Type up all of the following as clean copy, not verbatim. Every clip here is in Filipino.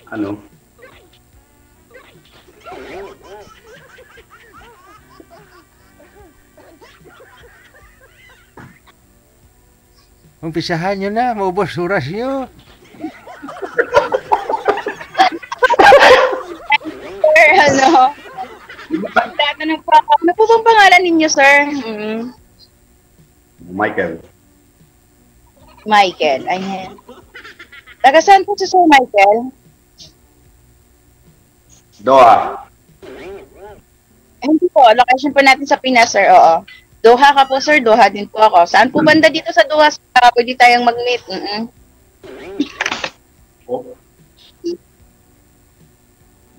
Ano? Umpisahan nyo na, maubos oras nyo. Sir, ano? Tatanong po ako. Ano po bang pangalan ninyo, sir? Michael. Michael. Ayan. Taga saan po si Sir Michael? Doha. Hindi po. Location po natin sa Pinas, sir. Oo. Doha ka po, sir. Doha din po ako. Saan po banda dito sa Doha? Pwede tayong mag-meet. Oh. Hindi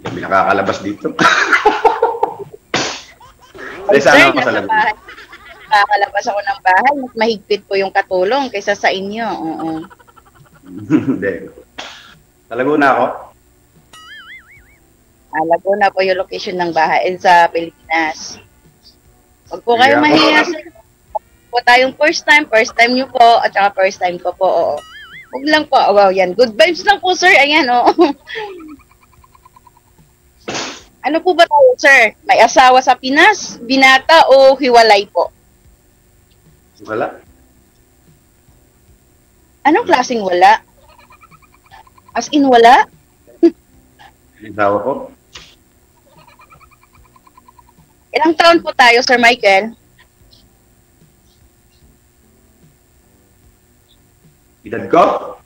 kami nakakalabas dito. Ay, sana ako sa labas. Nakakalabas ako ng bahay. Mas mahigpit po yung katulong kaysa sa inyo. Oo. Hindi. Sa Laguna ako. Laguna po yung location ng bahay sa Pilipinas. Huwag po kayo mahiya, sir. Po tayong first time nyo po, at saka first time ko po, oo. Huwag lang po, wow, yan. Good vibes lang po, sir. Ayan, oo. Ano po ba tayo, sir? May asawa sa Pinas, binata, o hiwalay po? Wala. Anong klaseng wala? As in, wala? Asawa ko. Ilang taon po tayo, Sir Michael? Edad ko?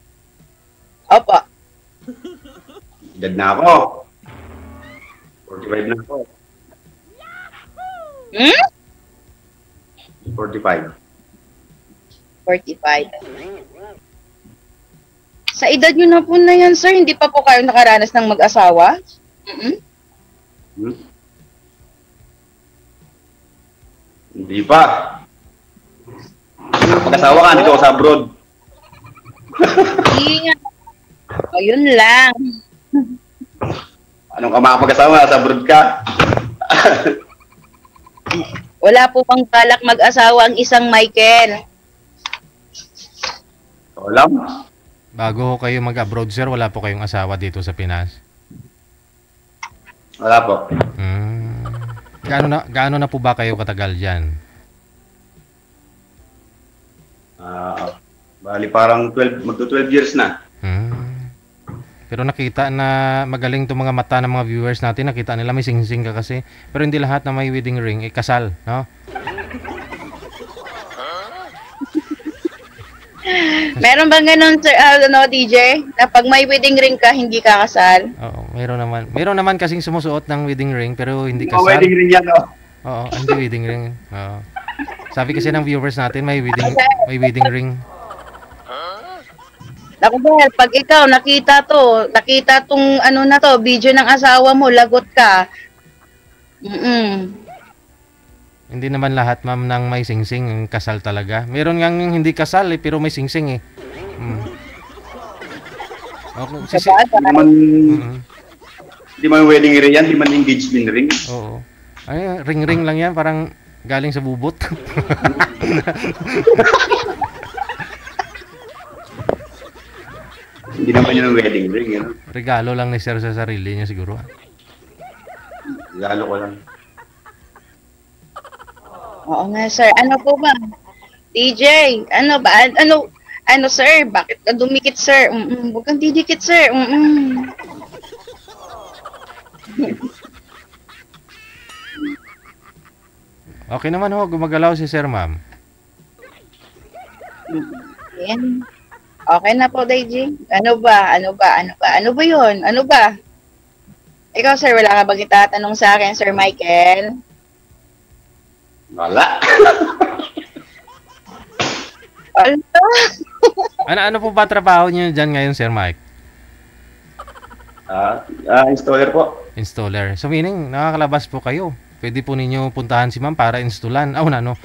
Opo. Edad na ako. 45 na ako. 45. 45. Sa edad nyo na po na yan, sir, hindi pa po kayo nakaranas ng mag-asawa? Hindi pa. Pag-asawa ka, dito ako sa abroad. Hindi nga. O, yun lang. Anong ka makapag-asawa? Sa abroad ka? Wala po pang balak mag-asawa ang isang Michael. Alam. Bago kayo mag-abroad, sir, wala po kayong asawa dito sa Pinas? Wala po. Gaano na po ba kayo katagal dyan? Bali parang 12, magto 12 years na. Pero nakita na magaling itong mga mata ng mga viewers natin. Nakita nila may sing-sing ka kasi. Pero hindi lahat na may wedding ring ay kasal, no? Meron bang ganun, sir, DJ? Na pag may wedding ring ka, hindi ka kasal? Oo, mayroon naman. Mayroon naman kasing sumusuot ng wedding ring pero hindi kasal. Wedding ring yan, oh. Oo, hindi wedding ring. Oo. Sabi kasi ng viewers natin may wedding ring. Naku, Bel, pag ikaw nakita tong ano na to, video ng asawa mo, lagot ka. Hindi naman lahat, ma'am, ng may sing-sing kasal talaga. Meron ngang hindi kasal pero may sing-sing eh. Okay, Hindi man wedding ring yan, hindi man engagement ring. Oo. Ay, ring-ring lang yan, parang galing sa bubot. Hindi naman yun ang wedding ring, yun. Regalo lang ni sir sa sarili niya siguro. Regalo ko lang. Oo nga, sir. Ano po ba? DJ, ano ba? Ano, sir? Bakit ka dumikit, sir? Huwag kang didikit, sir. Okay naman ho, gumagalaw si sir, ma'am. Yan. Okay na po, DJ. Ano ba yun? Ano ba? Ikaw, sir, wala ka bang itatanong sa akin, Sir Michael? Wala. Ano po ba trabaho niyo dyan ngayon, Sir Mike? Installer po. Installer. So meaning, nakakalabas po kayo. Pwede po ninyo puntahan si ma'am para installan. Ano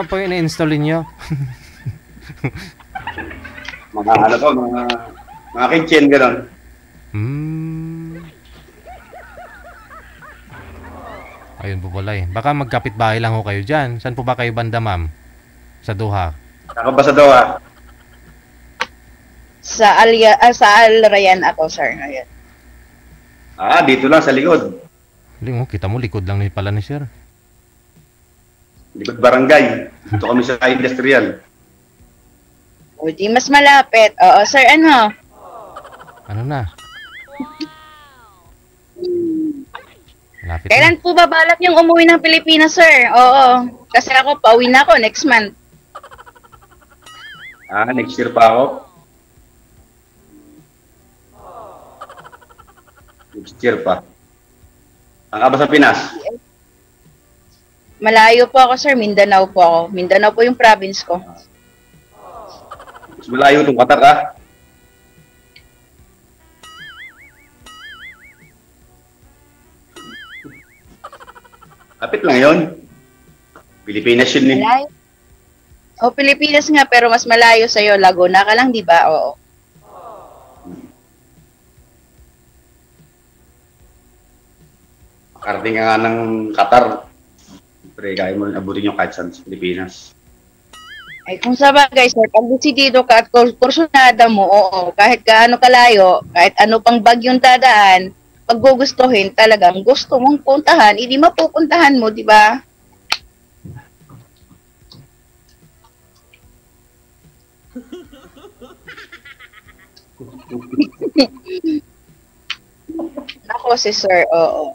po yung i-install niyo? Mga kitchen, gano'n. Ayun po pala eh. Baka magkapit-bahay lang ho kayo dyan. Saan po ba kayo banda, ma'am? Sa Doha? Ako ba sa Doha? Sa Al Rayyan ako, sir. Ayun. Dito lang sa likod. Galing, oh, kita mo, likod lang ni pala ni sir. Likod barangay. Dito kami sa industrial. O, di mas malapit. Oo, sir, ano? Ano na? Malapit Kailan po ba balak yung umuwi ng Pilipinas, sir? Oo. Kasi ako, pauwi na ako next month. Next year pa ako. Next year pa. Ang ka ba sa Pinas? Malayo po ako, sir. Mindanao po ako. Mindanao po yung province ko. Mas malayo itong Qatar ka. Kapit lang yun. Pilipinas yun eh. Malayo. O, Pilipinas nga, pero mas malayo sa'yo. Laguna ka lang, di ba? Oo. Karating ka nga ng Qatar. Siyempre, kaya mo abutin yung kahit saan sa Pilipinas. Ay, kung sa bagay, sir, pag desidido ka at kursunada mo, oo, kahit gaano kalayo, kahit ano pang bagyong dadaan, pag gugustuhin, talagang gusto mong puntahan, hindi mapupuntahan mo, di ba? Ako si sir, oo.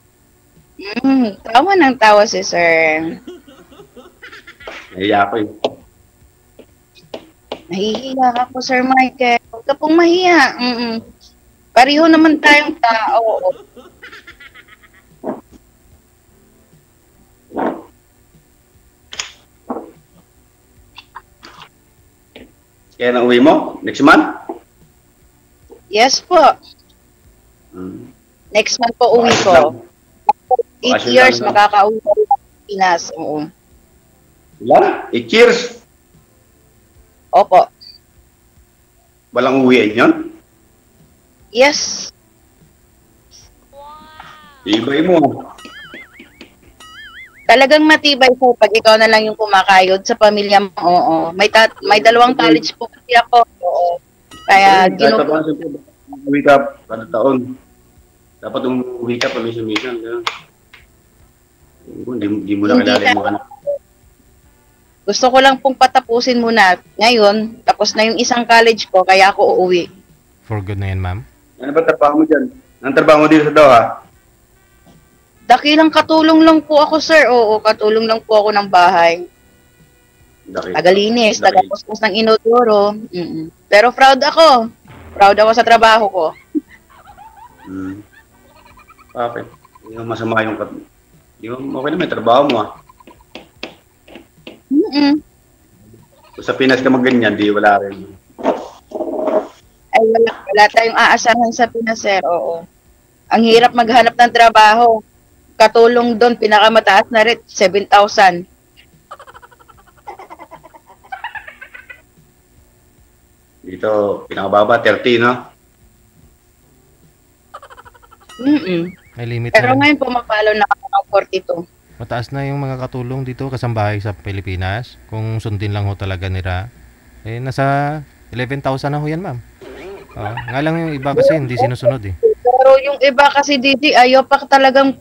Tawa ng tawa si sir. Nahiya ako eh. Nahihiya ka po, Sir Michael. Huwag ka pong mahiya. Pareho naman tayong tao. Kaya na uwi mo? Next month? Yes po. Next month po uwi ko. 8 Bakasyon years lang. makakauwi ko sa Pinas. Oo. Ilan? 8 years? Opo. Walang uwian yun? Yes. Ibay mo. Talagang matibay po pag ikaw na lang yung kumakayod sa pamilya mo. Oo. May dalawang college po kasi ako. Oo. Kaya Kahit pa siyempre, uwi ka kada taon. Dapat umuwi ka paminsan-minsan. Hindi mo na Hindi kilala na. yung mga anak. gusto ko lang pong patapusin muna. Ngayon, tapos na yung isang college ko, kaya ako uuwi. For good na yan, ma'am. Ano ba trabaho mo dyan? Anong trabaho mo dito sa Doha? Dakilang katulong lang po ako, sir. Oo, katulong lang po ako ng bahay. Tagalinis, Daki. tagapustos ng inodoro. Pero proud ako. Proud ako sa trabaho ko. Okay. Hindi mo masama yung okay na may trabaho mo ah. Kung sa Pinas ka magganyan, di wala rin. Ay, wala tayong aasahan sa Pinas, sir. Oo. Ang hirap maghanap ng trabaho. Katulong doon, pinakamataas na rate, 7,000. Dito, pinakababa, 30, no? May limit Pero na. ngayon, pumapalo na ako ng 42. Mataas na yung mga katulong dito kasambahay sa Pilipinas. Kung sundin lang ho talaga nila. Eh, nasa 11,000 na ho yan, ma'am. Nga lang yung iba kasi hindi sinusunod eh. Pero yung iba kasi, Didi, ayaw pa talagang,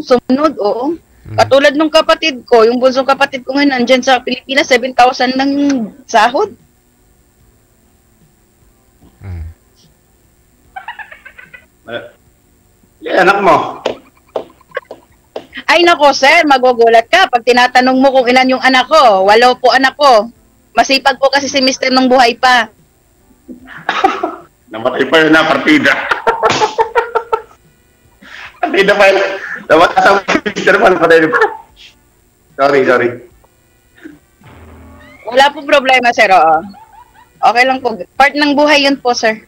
sumunod, oo. Katulad nung kapatid ko, yung bunsong kapatid ko ngayon, nandyan sa Pilipinas, 7,000 lang yung sahod. Anak mo. Ay nako, sir, magugulat ka pag tinatanong mo kung ilan yung anak ko. 8 po anak ko. Masipag po kasi si Mr. nung buhay pa. Namatay pa yun na partida. Partida pa yun. Namatay sa Mr. pa, namatay pa. Sorry. Wala po problema, sir. Oo. Okay lang po. Part ng buhay yun po, sir.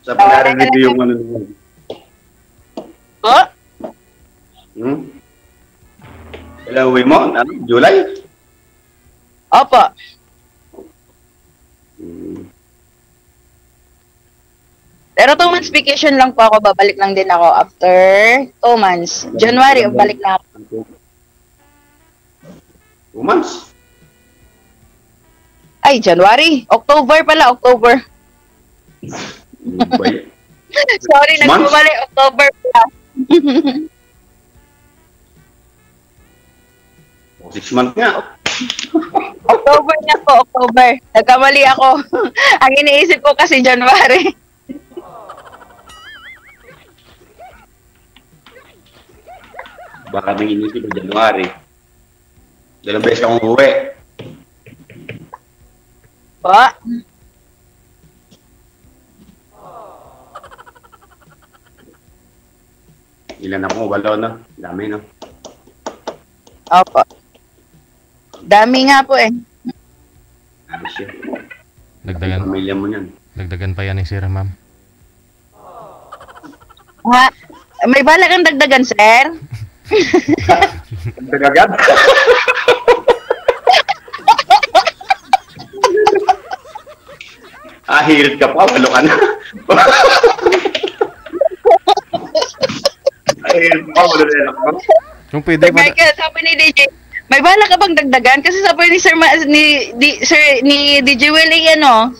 Sa pinarinig ko yung ano naman. Po? Kailan uwi mo? July? Opo. Hmm. Pero 2 months vacation lang po ako. Babalik lang din ako after 2 months. January, balik na ako. 2 months. Ay, January. October pala, October. Sorry, Months? nagbabali. October pala. 6 months nga. October na po, October. Nagkamali ako. Ang iniisip ko kasi January. Baka nang inisip ko January. 2 beses akong uwi. Po. Ilan ako? 8, no? Dami, no? Opo. Dami nga po eh. Dami siya. Dagdagan, Pamilya mo yan. dagdagan pa yan ni Sir, ma'am. Ha? May bala kang dagdagan, sir? Agad. Hirit ka pa, 8 ka na. Hirit pa, 8 na ka. Kung pwede Sir pa, Michael, sabi ni DJ, may bala ka bang dagdagan? Kasi sabi ni Sir, ni DJ Willie, ano,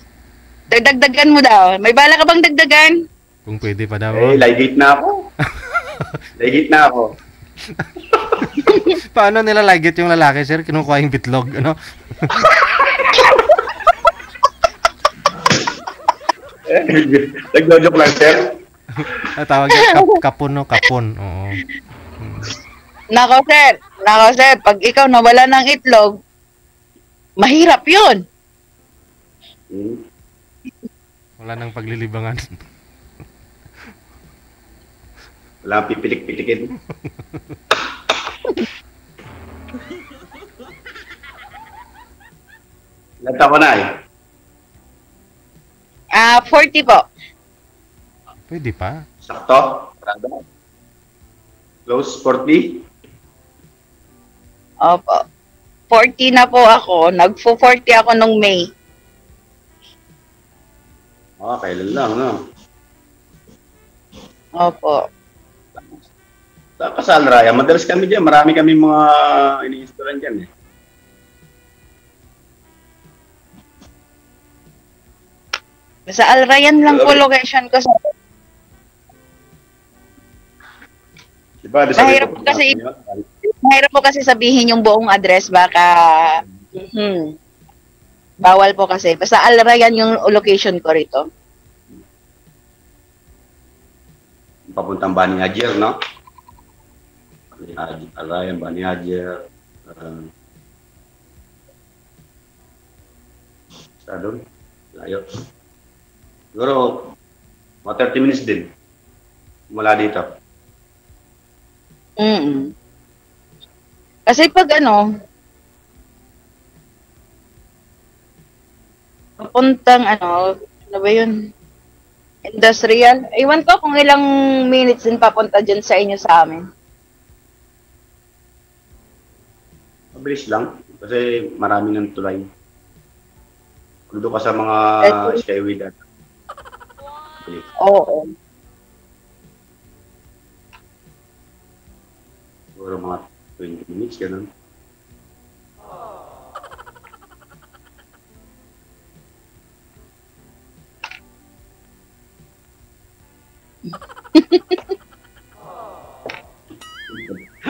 dagdagan mo daw. May bala ka bang dagdagan? kung pwede pa daw. Ligate na ako. Ligate na ako. Paano nila lagit yung lalaki, Sir? Kinukuha yung bitlog, ano? Nagjo-joke lang, sir. Tawag yan, kapon, no? Kapon, oo. Nako, sir, pag ikaw nawala ng itlog, mahirap yun. Wala nang paglilibangan. Wala kang pipilik-pilikin. Ilan taon ko na eh? 40 po. Pwede pa. Sakto? Close 40? Opo. 40 na po ako. Nagpo-40 ako nung May. Kailan lang, no? Opo. Kasal Raya, madalas kami dyan. Marami kami mga ini-instalan dyan eh. Sa Alrayan lang po location ko. Diba, Mahirap po kasi sabihin yung buong address. Baka, bawal po kasi. Basta Alrayan yung location ko rito. Papuntang Bani Hajer, no? Alayan, Bani Hajer. Sa doon? Layo. Siguro, mga 30 minutes din. Mula dito. Kasi pag papuntang ano ba yun? Industrial. Ewan ko kung ilang minutes din papunta dyan sa inyo sa amin. Mabilis lang. Kasi marami ng tulay. Kung doon ka sa mga skyway dati. Oo. Siguro mga 20 minutes, ganun.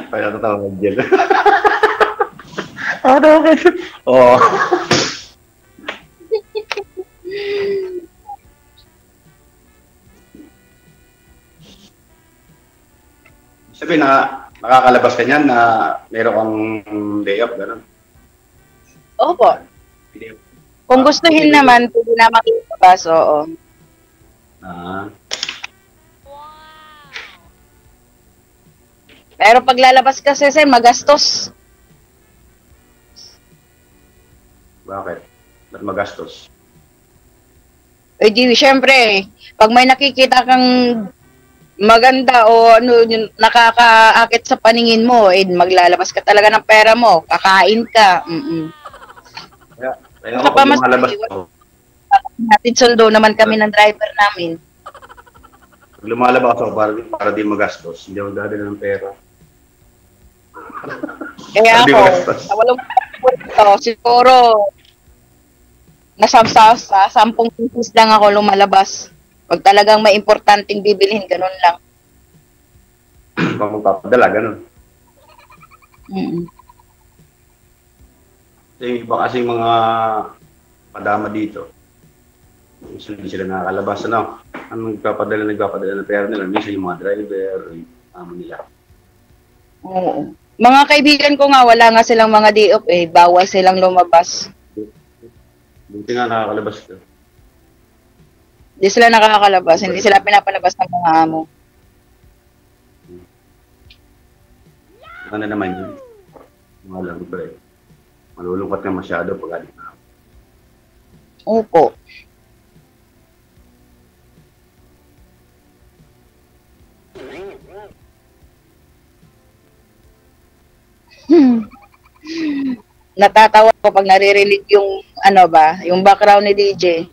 Kaya natawag dyan. Ano? Oo. Sabi na nakakalabas ka niyan na meron kang day off, gano'n? Opo. Kung gustuhin naman, pwede na makilabas, oo. Pero pag lalabas kasi, sir, magastos. Bakit? Ba't magastos? Eh di, syempre, pag may nakikita kang maganda o ano, yung nakakaakit sa paningin mo, maglalabas ka talaga ng pera mo, kakain ka. Kaya ako Saka pa pag mas lumalabas ako, natin sundo naman kami ng driver namin. pag lumalabas ako para di magastos, hindi ako dadala ng pera. Kaya Para di ako, magastos. sa 80 siguro, sa 10 pieces lang ako lumalabas. Pag talagang may importanteng bibilhin, ganun lang. Pag magpapadala, ganun. Mm. Yung iba kasi mga padama dito, minsan hindi sila nakakalabas, ano? Ang nagpapadala ng pera nila, minsan yung mga driver, yung amo nila. Oo. Mga kaibigan ko nga, wala nga silang mga day off eh. Bawal silang lumabas. Buti nga nakakalabas ka. Hindi sila nakakalabas. Hindi sila pinapalabas ng mga amo. Ano naman yun? Mga lang, pre. Malulungkot ka masyado pag adik na. Opo. Natatawa ko pag naririnig yung ano ba, yung background ni DJ.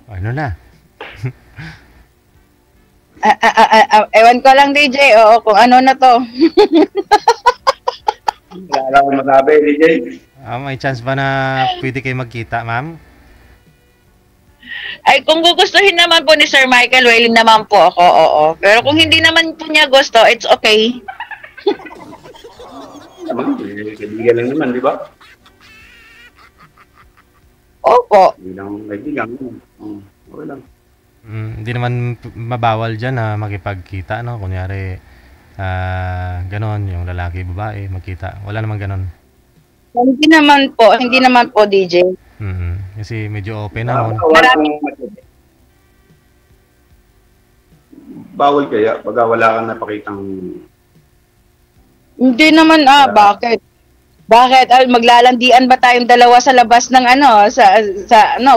Ano na? Ewan ko lang DJ, oo, kung ano na to. Wala akong masabi, DJ. May chance ba na pwede kayo magkita, ma'am? Ay, kung gugustuhin naman po ni Sir Michael, willing naman po ako, oo. Pero kung hindi naman po niya gusto, it's okay. Naman, kaibigan lang naman, di ba? Opo. Hindi lang kaibigan. Okay lang. Hindi naman mabawal dyan na makipagkita, no? Kunyari, ganon, yung lalaki, babae, magkita. Wala naman ganon. Hindi naman po DJ. Kasi medyo open na. Bawal kaya pag wala kang napakitang Hindi naman bakit? Bakit? Maglalandian ba tayong dalawa sa labas ng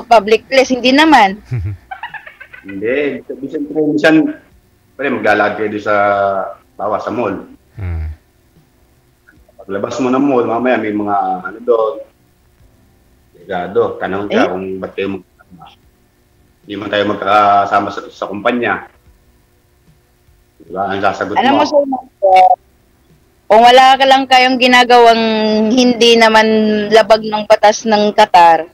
public place? Hindi naman. hindi. Minsan, pwede maglalakad kayo doon sa mall. Paglabas mo ng mall, mamaya may mga doon. Ligado, tanong ka kung ba't kayo magkasama. Hindi man tayo magkasama sa kumpanya. Diba? Ang sasagot Alam mo, mo. sir, kung wala ka lang kayong ginagawang hindi naman labag ng batas ng Qatar,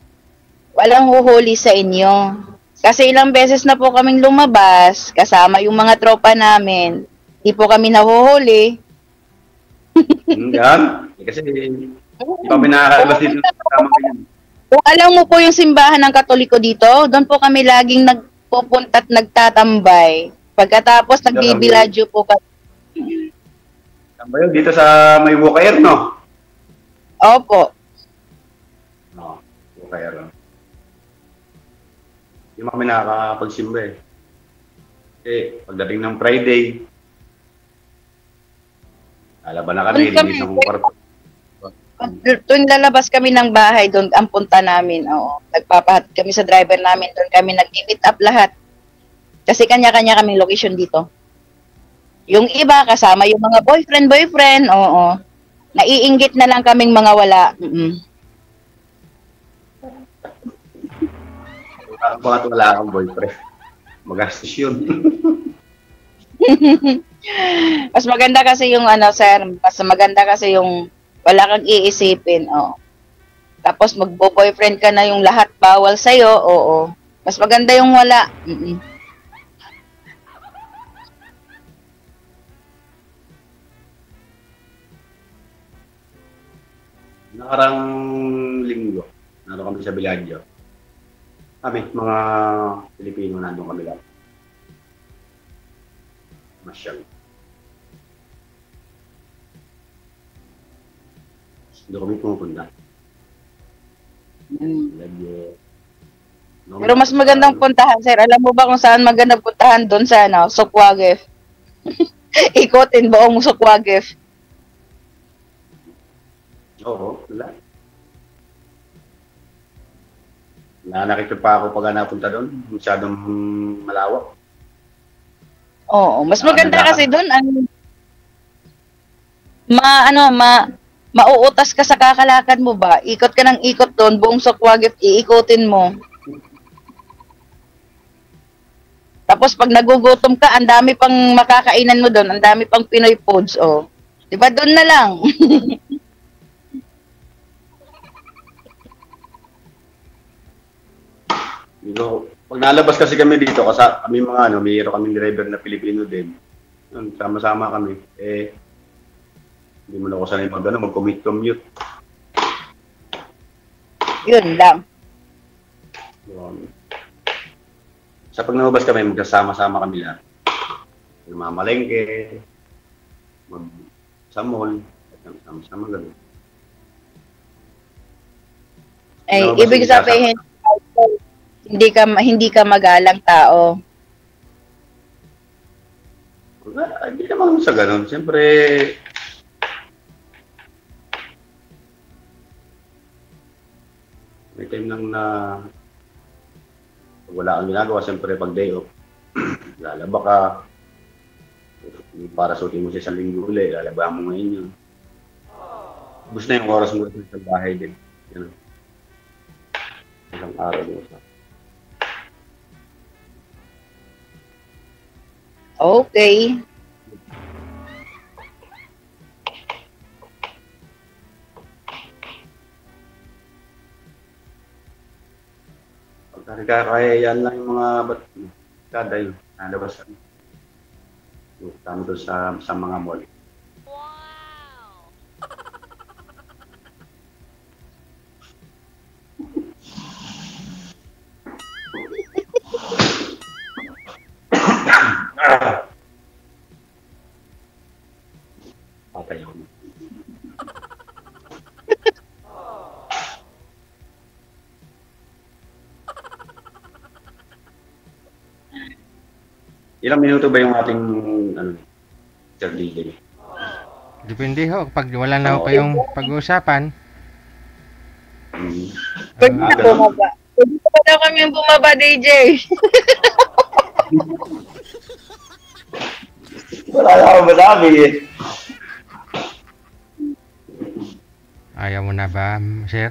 walang huhuli sa inyo. Kasi ilang beses na po kaming lumabas, kasama yung mga tropa namin. Hindi po kami nahuhuli. Yan. Kasi hindi kami nakakalabas dito sa kasama ganyan. Kung alam mo po yung simbahan ng Katoliko dito, doon po kami laging nagpupunta at nagtatambay. Pagkatapos nagbibiladyo po kami. Tambay yun, dito sa may Bukayer, no? Opo. No, Bukayer. Hindi kami nakakapagsimba eh. Kasi pagdating ng Friday, lalaban na kami, linis ng kwarto. Tuwing lalabas kami ng bahay, doon ang punta namin. Oo. Nagpapahat kami sa driver namin, doon kami nag-meet up lahat. Kasi kanya-kanya kaming location dito. Yung iba, kasama yung mga boyfriend, oo. Naiinggit na lang kaming mga wala. Bakit wala akong boyfriend? Magastos yun. Mas maganda kasi yung sir, mas maganda kasi yung wala kang iisipin, oo. Tapos magbo-boyfriend ka na yung lahat bawal sa'yo, oo. Mas maganda yung wala. Nakarang linggo, nandun kami sa Biladyo. Kami, mga Pilipino, nandun kami lang. Masyal. Doon kami pumupunta. Biladyo. Pero mas magandang puntahan, sir. Alam mo ba kung saan magandang puntahan doon sa Sukwagef? Ikotin buong Sukwagef. Oo, wala. Nakakita pa ako pag napunta doon. Masyadong malawak. Oo, mas maganda Nalakad. kasi doon ang mauutas ka sa kakalakad mo ba? Ikot ka ng ikot doon, buong Sokwaget iikotin mo. Tapos pag nagugutom ka, ang dami pang makakainan mo doon, ang dami pang Pinoy foods, oh. 'Di ba doon na lang? Pag nalabas kasi kami dito, kasi kami mga mayroon kaming driver na Pilipino din. Yun, sama-sama kami. Hindi mo na ako sanay mag-commute. Yun lang. Sa pag nalabas kami, magkasama-sama kami lahat. Mamalengke, sa mall, sama-sama gano'n. Ay, Nalabas ibig kami sabihin, hindi ka magalang tao. Hindi naman sa gano'n. Siyempre, may time lang na pag wala kang ginagawa, siyempre pag day off, lalaba ka, para suotin mo sa isang linggo ulit, lalaba mo ngayon yun. Bus na yung oras mo sa bahay din. Yan. Isang araw mo sa. Okay. Kaya yan lang yung mga kada yun, nalabas kami. Tama doon sa mga mall. Patay ako. Ilang minuto ba yung ating Sir DJ? Depende ho, pag wala na ho kayong pag-uusapan. Pwede na bumaba. Pwede pa daw kami yung bumaba, DJ. Wala na akong madami eh. Ayaw mo na ba, sir?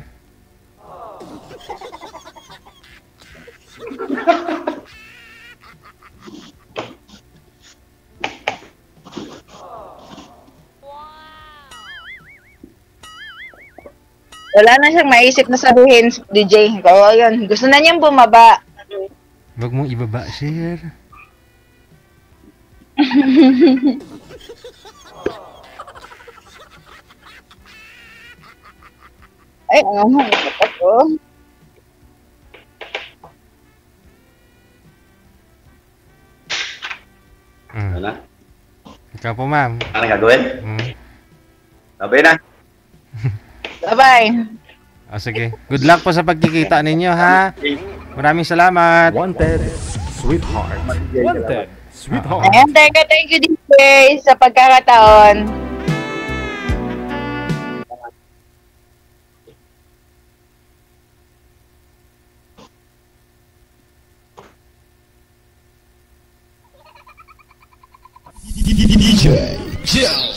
Wala na siyang maisip na sabihin, DJ. Oo, yun. Gusto na niyang bumaba. Huwag mong ibaba, sir. Ay, ano nga, dapat ko. Ano? Ikaw po, ma'am. Ano gagawin? Sabi na. Bye-bye. O sige. Good luck po sa pagkikita ninyo, ha? Maraming salamat. Wanted, sweetheart. Wanted, sweetheart. Ayan, thank you, DJ, sa pagkakataon. DJ Joe.